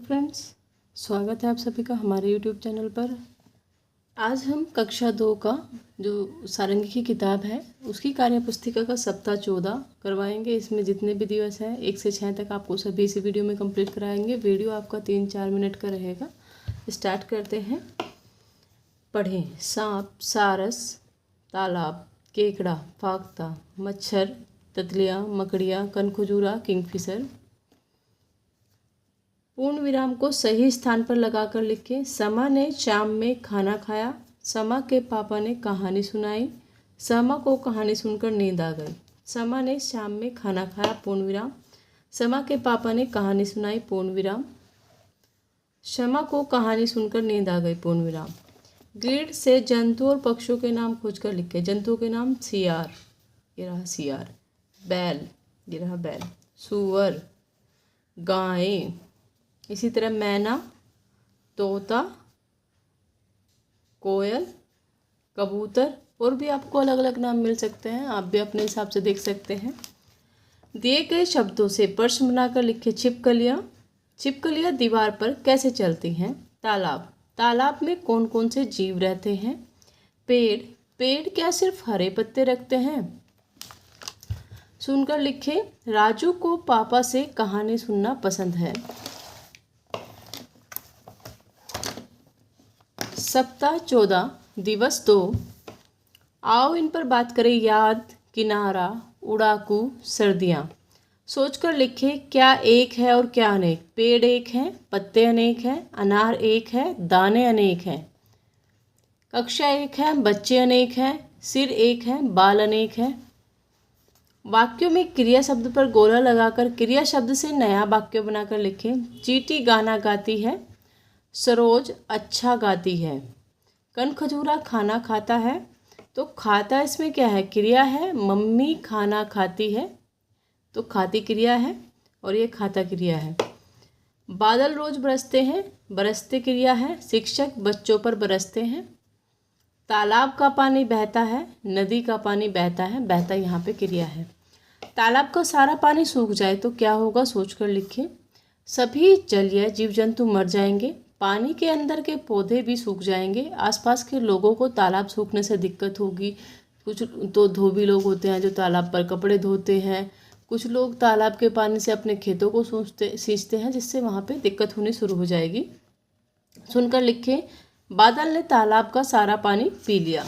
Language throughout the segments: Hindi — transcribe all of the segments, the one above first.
फ्रेंड्स, स्वागत है आप सभी का हमारे यूट्यूब चैनल पर। आज हम कक्षा 2 का जो सारंगी की किताब है उसकी कार्य पुस्तिका का सप्ताह 14 करवाएंगे। इसमें जितने भी दिवस हैं 1 से 6 तक आपको सभी इसी वीडियो में कंप्लीट कराएंगे। वीडियो आपका 3-4 मिनट का रहेगा। स्टार्ट करते हैं। पढ़ें। सांप, सारस, तालाब, केकड़ा, फाख्ता, मच्छर, तितलियाँ, मकड़ियाँ, कनखजूरा, किंगफिशर। पूर्ण विराम को सही स्थान पर लगाकर लिखें। समा ने शाम में खाना खाया। समा के पापा ने कहानी सुनाई। समा को कहानी सुनकर नींद आ गई। समा ने शाम में खाना खाया। पूर्ण विराम। समा के पापा ने कहानी सुनाई। पूर्ण विराम। शमा को कहानी सुनकर नींद आ गई। पूर्ण विराम। ग्रिड से जंतु और पक्षियों के नाम खोजकर लिखें। जंतुओं के नाम सियार, ये रहा सियार। बैल, ये रहा बैल। सूअर, गाय, इसी तरह मैना, तोता, कोयल, कबूतर, और भी आपको अलग अलग नाम मिल सकते हैं। आप भी अपने हिसाब से देख सकते हैं। दिए गए शब्दों से प्रश्न बनाकर लिखे। छिपकलियाँ। छिपकलियाँ दीवार पर कैसे चलती हैं? तालाब। तालाब में कौन कौन से जीव रहते हैं? पेड़। पेड़ क्या सिर्फ हरे पत्ते रखते हैं? सुनकर लिखे। राजू को पापा से कहानी सुनना पसंद है। सप्ताह 14 दिवस 2। आओ इन पर बात करें। याद, किनारा, उड़ाकू, सर्दियाँ। सोचकर लिखे। क्या एक है और क्या अनेक? पेड़ एक हैं, पत्ते अनेक हैं, अनार एक है, दाने अनेक हैं। कक्षा एक है, बच्चे अनेक हैं, सिर एक है, बाल अनेक है। वाक्यों में क्रिया शब्द पर गोला लगाकर क्रिया शब्द से नया वाक्य बनाकर लिखें। चींटी गाना गाती है। सरोज अच्छा गाती है। कनखजूरा खाना खाता है। तो खाता इसमें क्या है? क्रिया है। मम्मी खाना खाती है, तो खाती क्रिया है, और ये खाता क्रिया है। बादल रोज बरसते हैं। बरसते क्रिया है। शिक्षक बच्चों पर बरसते हैं। तालाब का पानी बहता है। नदी का पानी बहता है। बहता यहाँ पे क्रिया है। तालाब का सारा पानी सूख जाए तो क्या होगा? सोचकर लिखें। सभी जलीय जीव जंतु मर जाएंगे। पानी के अंदर के पौधे भी सूख जाएंगे। आसपास के लोगों को तालाब सूखने से दिक्कत होगी। कुछ तो धोबी लोग होते हैं जो तालाब पर कपड़े धोते हैं। कुछ लोग तालाब के पानी से अपने खेतों को सींचते हैं, जिससे वहाँ पे दिक्कत होनी शुरू हो जाएगी। सुनकर लिखें। बादल ने तालाब का सारा पानी पी लिया।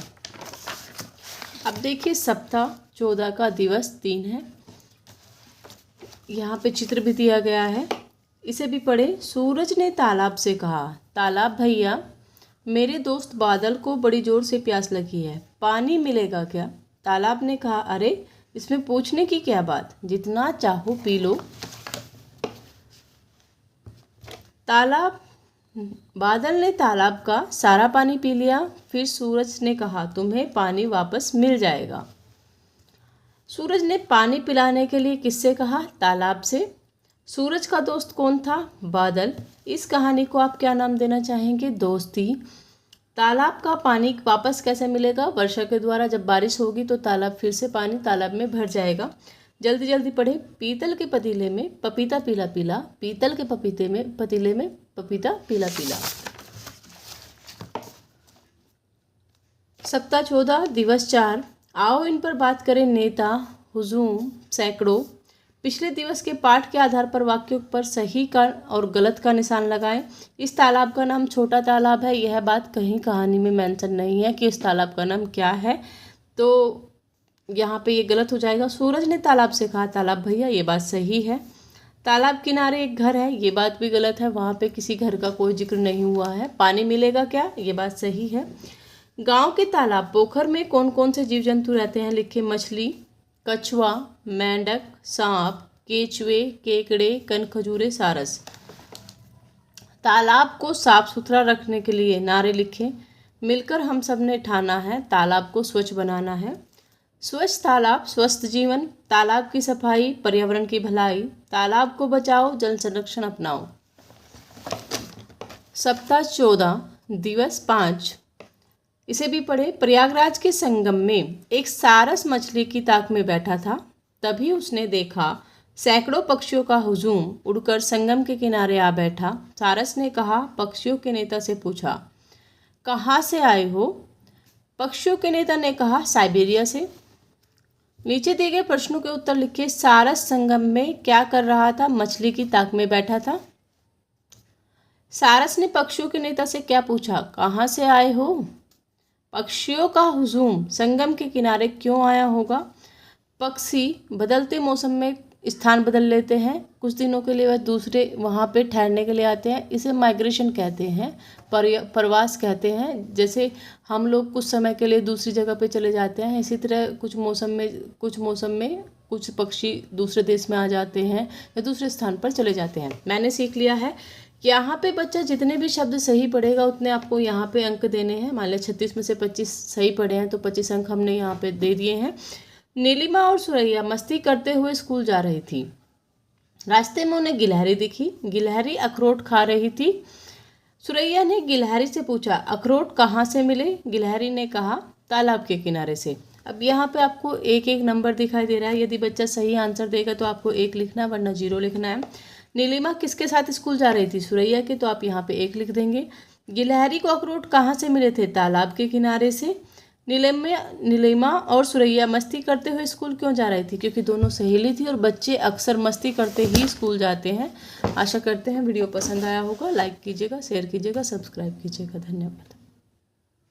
अब देखिए सप्ताह 14 का दिवस 3 है। यहाँ पे चित्र भी दिया गया है, इसे भी पढ़ें। सूरज ने तालाब से कहा, तालाब भैया, मेरे दोस्त बादल को बड़ी जोर से प्यास लगी है, पानी मिलेगा क्या? तालाब ने कहा, अरे इसमें पूछने की क्या बात, जितना चाहो पी लो। बादल ने तालाब का सारा पानी पी लिया। फिर सूरज ने कहा, तुम्हें पानी वापस मिल जाएगा। सूरज ने पानी पिलाने के लिए किससे कहा? तालाब से। सूरज का दोस्त कौन था? बादल। इस कहानी को आप क्या नाम देना चाहेंगे? दोस्ती। तालाब का पानी वापस कैसे मिलेगा? वर्षा के द्वारा। जब बारिश होगी तो तालाब फिर से पानी तालाब में भर जाएगा। जल्दी जल्दी पढ़े। पीतल के पतीले में पपीता पीला पीला। पीतल के पतीले में पपीता पीला पीला। सप्ताह 14 दिवस 4। आओ इन पर बात करें। नेता, हुजूम, सैकड़ों। पिछले दिवस के पाठ के आधार पर वाक्यों पर सही का और गलत का निशान लगाएं। इस तालाब का नाम छोटा तालाब है। यह बात कहीं कहानी में मेंशन नहीं है कि इस तालाब का नाम क्या है, तो यहाँ पे ये गलत हो जाएगा। सूरज ने तालाब से कहा, तालाब भैया, ये बात सही है। तालाब किनारे एक घर है, ये बात भी गलत है। वहाँ पे किसी घर का कोई जिक्र नहीं हुआ है। पानी मिलेगा क्या? ये बात सही है। गांव के तालाब पोखर में कौन कौन से जीव जंतु रहते हैं? लिखे। मछली, कछुआ, मेंढक, सांप, केचुए, केकड़े, कनखजूरे, सारस। तालाब को साफ सुथरा रखने के लिए नारे लिखें। मिलकर हम सब ने ठाना है तालाब को स्वच्छ बनाना है। स्वच्छ तालाब स्वस्थ जीवन। तालाब की सफाई पर्यावरण की भलाई। तालाब को बचाओ, जल संरक्षण अपनाओ। सप्ताह 14 दिवस 5। इसे भी पढ़े। प्रयागराज के संगम में एक सारस मछली की ताक में बैठा था। तभी उसने देखा सैकड़ों पक्षियों का हुजूम उड़कर संगम के किनारे आ बैठा। सारस ने कहा, पक्षियों के नेता से पूछा, कहाँ से आए हो? पक्षियों के नेता ने कहा, साइबेरिया से। नीचे दिए गए प्रश्नों के उत्तर लिखिए। सारस संगम में क्या कर रहा था? मछली की ताक में बैठा था। सारस ने पक्षियों के नेता से क्या पूछा? कहाँ से आए हो? पक्षियों का हुजूम संगम के किनारे क्यों आया होगा? पक्षी बदलते मौसम में स्थान बदल लेते हैं, कुछ दिनों के लिए वह दूसरे वहाँ पे ठहरने के लिए आते हैं। इसे माइग्रेशन कहते हैं, प्रवास कहते हैं। जैसे हम लोग कुछ समय के लिए दूसरी जगह पे चले जाते हैं, इसी तरह कुछ मौसम में कुछ पक्षी दूसरे देश में आ जाते हैं या दूसरे स्थान पर चले जाते हैं। मैंने सीख लिया है कि यहाँ पे बच्चा जितने भी शब्द सही पढ़ेगा उतने आपको यहाँ पे अंक देने हैं। मान लिया 36 में से 25 सही पढ़े हैं तो 25 अंक हमने यहाँ पे दे दिए हैं। नीलिमा और सुरैया मस्ती करते हुए स्कूल जा रही थी। रास्ते में उन्हें गिलहरी दिखी। गिलहरी अखरोट खा रही थी। सुरैया ने गिलहरी से पूछा, अखरोट कहाँ से मिले? गिलहरी ने कहा, तालाब के किनारे से। अब यहाँ पे आपको एक एक नंबर दिखाई दे रहा है। यदि बच्चा सही आंसर देगा तो आपको 1 लिखना है, वरना 0 लिखना है। नीलिमा किसके साथ स्कूल जा रही थी? सुरैया के, तो आप यहाँ पे 1 लिख देंगे। गिलहरी को अखरोट कहाँ से मिले थे? तालाब के किनारे से। नीलिमा और सुरैया मस्ती करते हुए स्कूल क्यों जा रही थी? क्योंकि दोनों सहेली थी और बच्चे अक्सर मस्ती करते ही स्कूल जाते हैं। आशा करते हैं वीडियो पसंद आया होगा। लाइक कीजिएगा, शेयर कीजिएगा, सब्सक्राइब कीजिएगा। धन्यवाद।